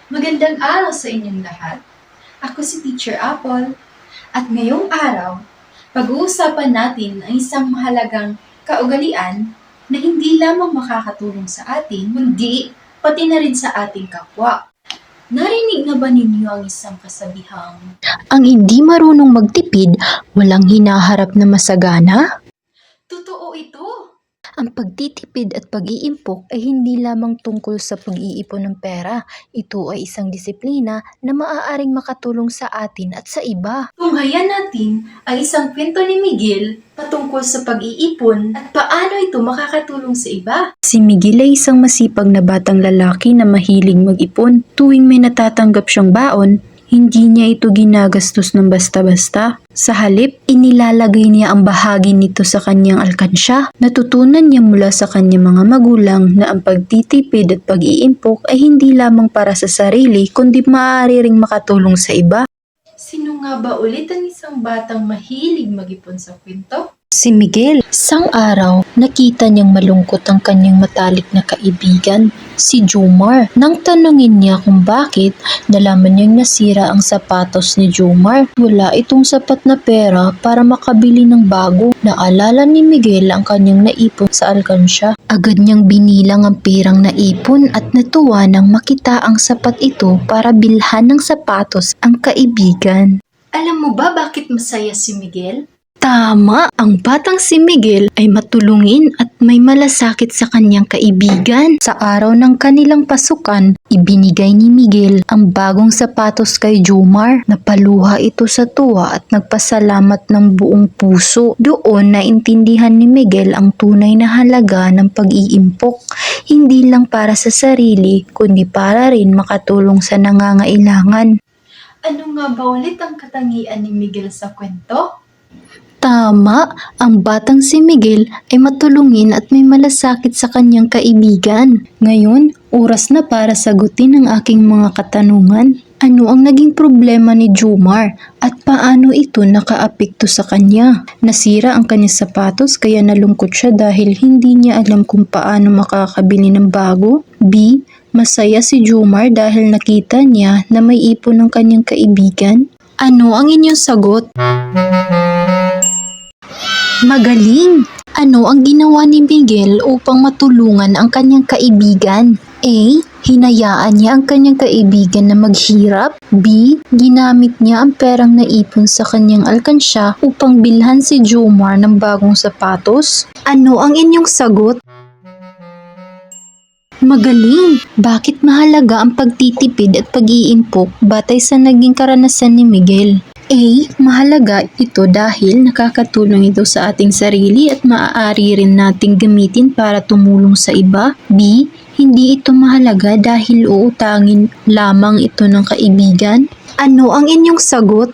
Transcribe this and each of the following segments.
Magandang araw sa inyong lahat. Ako si Teacher Apple at ngayong araw, pag-uusapan natin ang isang mahalagang kaugalian na hindi lamang makakatulong sa atin, kundi pati na rin sa ating kapwa. Narinig na ba ninyo ang isang kasabihang, Ang hindi marunong magtipid, walang hinaharap na masagana? totoo ito? Ang pagtitipid at pag-iimpok ay hindi lamang tungkol sa pag-iipon ng pera. Ito ay isang disiplina na maaaring makatulong sa atin at sa iba. Tunghayan natin ang isang kwento ni Miguel patungkol sa pag-iipon at paano ito makakatulong sa iba. Si Miguel ay isang masipag na batang lalaki na mahilig mag-ipon. Tuwing may natatanggap siyang baon, hindi niya ito ginagastos ng basta-basta. Sa halip, inilalagay niya ang bahagi nito sa kanyang alkansya. Natutunan niya mula sa kanyang mga magulang na ang pagtitipid at pag-iimpok ay hindi lamang para sa sarili kundi maaari ring makatulong sa iba. Sino nga ba ulit ang isang batang mahilig mag-ipon sa kwento? Si Miguel. Sang araw, nakita niyang malungkot ang kanyang matalik na kaibigan, si Jomar. Nang tanungin niya kung bakit, nalaman niyang nasira ang sapatos ni Jomar. Wala itong sapat na pera para makabili ng bago. Naalala ni Miguel ang kanyang naipon sa alkansya. Agad niyang binilang ang perang naipon at natuwa nang makita ang sapat ito para bilhan ng sapatos ang kaibigan. Alam mo ba bakit masaya si Miguel? Tama! Ang batang si Miguel ay matulungin at may malasakit sa kanyang kaibigan. Sa araw ng kanilang pasukan, ibinigay ni Miguel ang bagong sapatos kay Jomar. Napaluha ito sa tuwa at nagpasalamat ng buong puso. Doon naintindihan ni Miguel ang tunay na halaga ng pag-iimpok. Hindi lang para sa sarili, kundi para rin makatulong sa nangangailangan. Ano nga ba ulit ang katangian ni Miguel sa kwento? Tama, ang batang si Miguel ay matulungin at may malasakit sa kanyang kaibigan. Ngayon, oras na para sagutin ang aking mga katanungan. Ano ang naging problema ni Jomar at paano ito nakaapekto sa kanya? Nasira ang kanyang sapatos kaya nalungkot siya dahil hindi niya alam kung paano makakabili ng bago? B. Masaya si Jomar dahil nakita niya na may ipon ng kanyang kaibigan? Ano ang inyong sagot? Magaling! Ano ang ginawa ni Miguel upang matulungan ang kanyang kaibigan? A. Hinayaan niya ang kanyang kaibigan na maghirap. B. Ginamit niya ang perang naipon sa kanyang alkansya upang bilhan si Jomar ng bagong sapatos. Ano ang inyong sagot? Magaling! Bakit mahalaga ang pagtitipid at pag-iimpok batay sa naging karanasan ni Miguel? A. Mahalaga ito dahil nakakatulong ito sa ating sarili at maaari rin nating gamitin para tumulong sa iba. B. Hindi ito mahalaga dahil uutangin lamang ito ng kaibigan. Ano ang inyong sagot?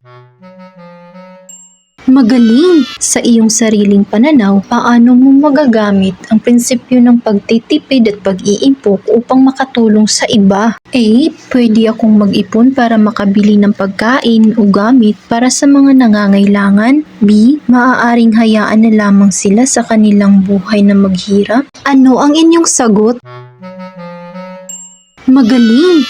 Magaling! Sa iyong sariling pananaw, paano mo magagamit ang prinsipyo ng pagtitipid at pag-iimpok upang makatulong sa iba? A. Pwede akong mag-ipon para makabili ng pagkain o gamit para sa mga nangangailangan. B. Maaaring hayaan na lamang sila sa kanilang buhay na maghirap. Ano ang inyong sagot? Magaling!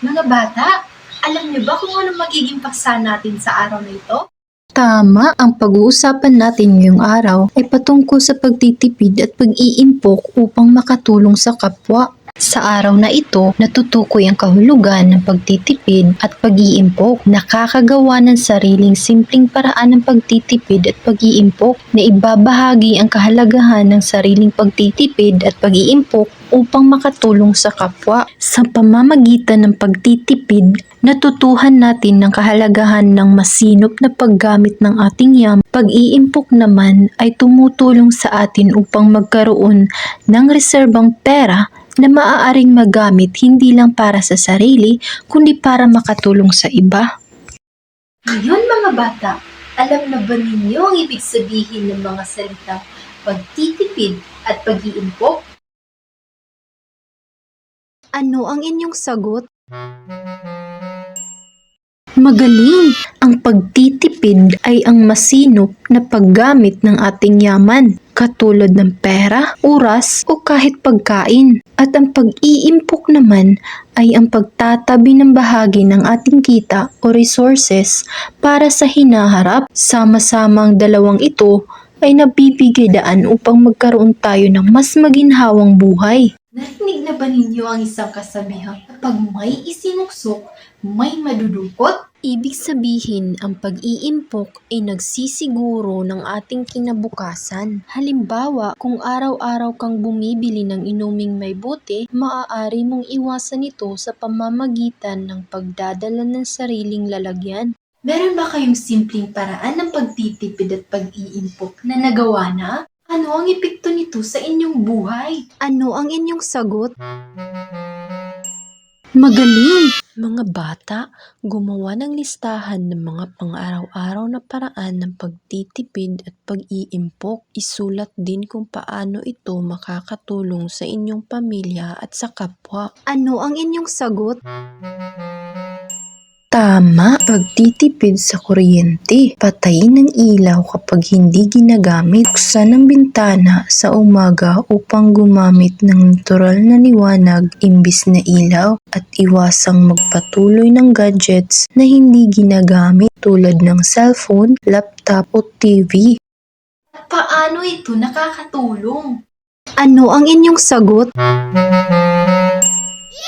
Mga bata, alam niyo ba kung ano magiging paksa natin sa araw na ito? Tama, ang pag-uusapan natin ngayong araw ay patungkol sa pagtitipid at pag-iimpok upang makatulong sa kapwa. Sa araw na ito, natutukoy ang kahulugan ng pagtitipid at pag-iimpok. Nakakagawa ng sariling simpleng paraan ng pagtitipid at pag-iimpok na ibabahagi ang kahalagahan ng sariling pagtitipid at pag-iimpok upang makatulong sa kapwa. Sa pamamagitan ng pagtitipid, natutuhan natin ng kahalagahan ng masinop na paggamit ng ating yaman. Pag-iimpok naman ay tumutulong sa atin upang magkaroon ng reserbang pera na maaaring magamit hindi lang para sa sarili, kundi para makatulong sa iba. Ngayon mga bata, alam na ba ninyo ang ibig sabihin ng mga salitang pagtitipid at pag-iimpok? Ano ang inyong sagot? Magaling! Ang pagtitipid ay ang masinop na paggamit ng ating yaman. katulad ng pera, oras o kahit pagkain. At ang pag-iimpok naman ay ang pagtatabi ng bahagi ng ating kita o resources para sa hinaharap. Sama-samang dalawang ito ay nabibigay daan upang magkaroon tayo ng mas maginhawang buhay. Narinig na ba ninyo ang isang kasabihan? Kapag may isinuksok, may madudukot? Ibig sabihin, ang pag-iimpok ay nagsisiguro ng ating kinabukasan. Halimbawa, kung araw-araw kang bumibili ng inuming may bote, maaari mong iwasan ito sa pamamagitan ng pagdadala ng sariling lalagyan. Meron ba kayong simpleng paraan ng pagtitipid at pag-iimpok na nagawa na? Ano ang epekto nito sa inyong buhay? Ano ang inyong sagot? Magaling! Mga bata, gumawa ng listahan ng mga pang-araw-araw na paraan ng pagtitipid at pag-iimpok. Isulat din kung paano ito makakatulong sa inyong pamilya at sa kapwa. Ano ang inyong sagot? Tama, pagtitipid sa kuryente. Patayin ang ilaw kapag hindi ginagamit. Buksan ang bintana sa umaga upang gumamit ng natural na liwanag imbis na ilaw. At iwasang magpatuloy ng gadgets na hindi ginagamit tulad ng cellphone, laptop o TV. Paano ito nakakatulong? Ano ang inyong sagot?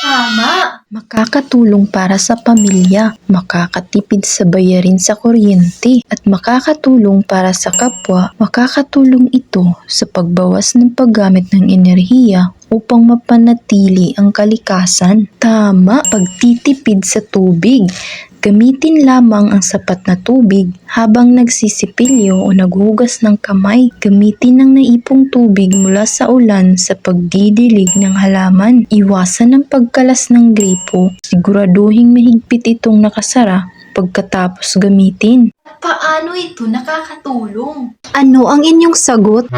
Tama! Makakatulong para sa pamilya, makakatipid sa bayarin sa kuryente, at makakatulong para sa kapwa. Makakatulong ito sa pagbawas ng paggamit ng enerhiya upang mapanatili ang kalikasan. Tama, pagtitipid sa tubig. Gamitin lamang ang sapat na tubig habang nagsisipilyo o naghugas ng kamay. Gamitin ang naipong tubig mula sa ulan sa pagdidilig ng halaman. Iwasan ang pagkalas ng gripo. Siguraduhing mahigpit itong nakasara pagkatapos gamitin. Paano ito nakakatulong? Ano ang inyong sagot?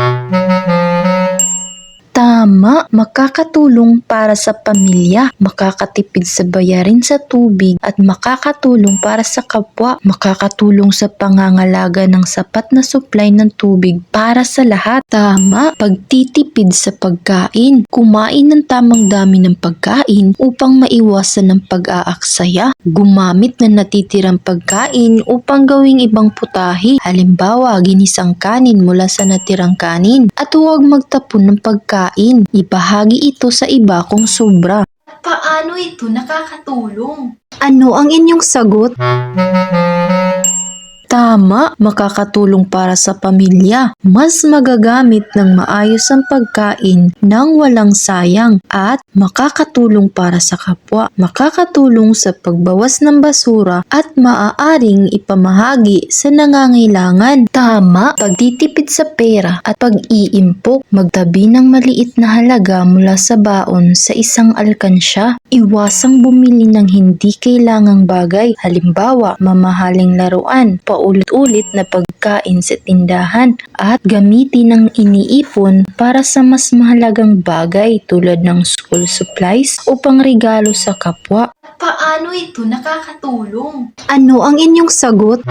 Tama, makakatulong para sa pamilya, makakatipid sa bayarin sa tubig at makakatulong para sa kapwa, makakatulong sa pangangalaga ng sapat na supply ng tubig para sa lahat. Tama, pagtitipid sa pagkain, kumain ng tamang dami ng pagkain upang maiwasan ng pag-aaksaya, gumamit ng natitirang pagkain upang gawing ibang putahe, halimbawa ginisang kanin mula sa natirang kanin, at huwag magtapon ng pagkain. Ibahagi ito sa iba kung sobra. Paano ito nakakatulong? Ano ang inyong sagot? Tama, makakatulong para sa pamilya. Mas magagamit ng maayos ang pagkain nang walang sayang at makakatulong para sa kapwa. Makakatulong sa pagbawas ng basura at maaaring ipamahagi sa nangangailangan. Tama, pagtitipid sa pera at pag-iimpok. Magtabi ng maliit na halaga mula sa baon sa isang alkansya. Iwasang bumili ng hindi kailangang bagay. Halimbawa, mamahaling laruan, paulit-ulit na pagkain sa tindahan, at gamitin ang iniipon para sa mas mahalagang bagay tulad ng school supplies o pangregalo sa kapwa. Paano ito nakakatulong? Ano ang inyong sagot?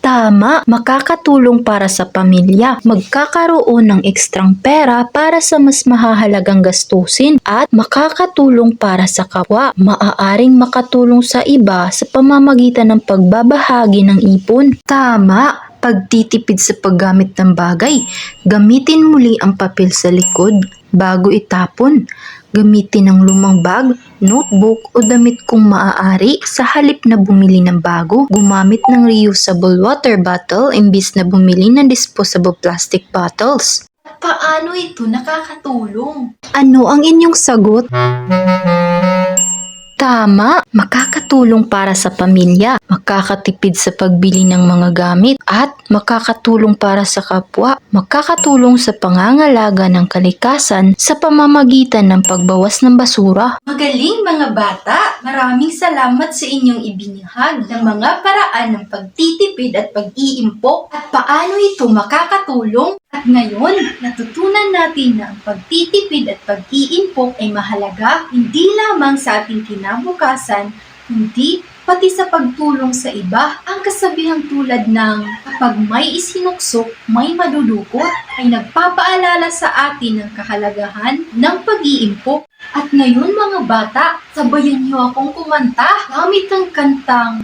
Tama, makakatulong para sa pamilya, magkakaroon ng ekstrang pera para sa mas mahahalagang gastusin, at makakatulong para sa kapwa. Maaaring makatulong sa iba sa pamamagitan ng pagbabahagi ng ipon. Tama, pagtitipid sa paggamit ng bagay. Gamitin muli ang papel sa likod bago itapon. Gamitin ang lumang bag, notebook o damit kung maaari sa halip na bumili ng bago. Gumamit ng reusable water bottle imbis na bumili ng disposable plastic bottles. Paano ito nakakatulong? Ano ang inyong sagot? Tama, makakatulong para sa pamilya, makakatipid sa pagbili ng mga gamit, at makakatulong para sa kapwa, makakatulong sa pangangalaga ng kalikasan sa pamamagitan ng pagbawas ng basura. Magaling mga bata! Maraming salamat sa inyong ibinahag ng mga paraan ng pagtitipid at pag-iimpok at paano ito makakatulong. At ngayon, natutunan natin na ang pagtitipid at pag-iimpok ay mahalaga hindi lamang sa ating kinabukasan, kundi pati sa pagtulong sa iba. Ang kasabihang tulad ng kapag may isinuksok, may madudukot ay nagpapaalala sa atin ng kahalagahan ng pag-iimpok. At ngayon mga bata, sabayan niyo akong kumanta gamit ang kantang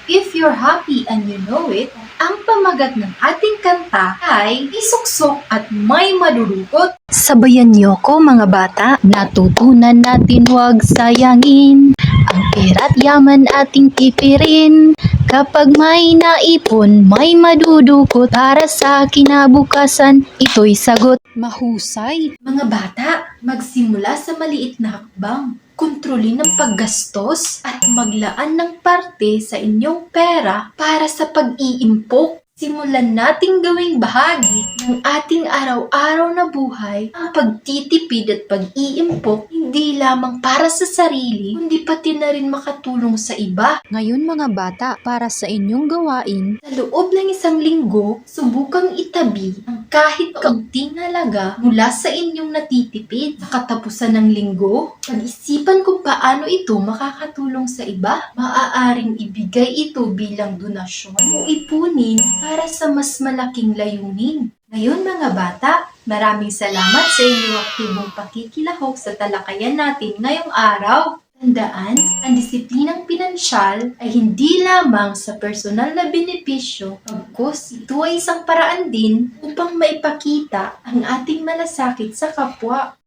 If You're Happy and You Know It. Ang pamagat ng ating kanta ay isuksok at may madudukot. Sabayan niyo ko mga bata, natutunan natin huwag sayangin. Ang pera't yaman ating pipirin. Kapag may naipon, may madudukot. Para sa kinabukasan, ito'y sagot. Mahusay. Mga bata, magsimula sa maliit na hakbang. Kontrolin ang paggastos at maglaan ng parte sa inyong pera para sa pag-iimpok. Simulan nating gawing bahagi ng ating araw-araw na buhay ang pagtitipid at pag-iimpok hindi lamang para sa sarili, kundi pati na rin makatulong sa iba. Ngayon mga bata, para sa inyong gawain, Sa loob ng isang linggo, subukang itabi ang kahit kaunting halaga mula sa inyong natitipid. Sa katapusan ng linggo, pag-isipan kung paano ito makakatulong sa iba. Maaaring ibigay ito bilang donasyon o ipunin para sa mas malaking layunin. Ngayon mga bata, maraming salamat sa inyong aktibong pakikilahok sa talakayan natin ngayong araw. Tandaan, ang disiplinang pinansyal ay hindi lamang sa personal na benepisyo, pagkos ito ay isang paraan din upang maipakita ang ating malasakit sa kapwa.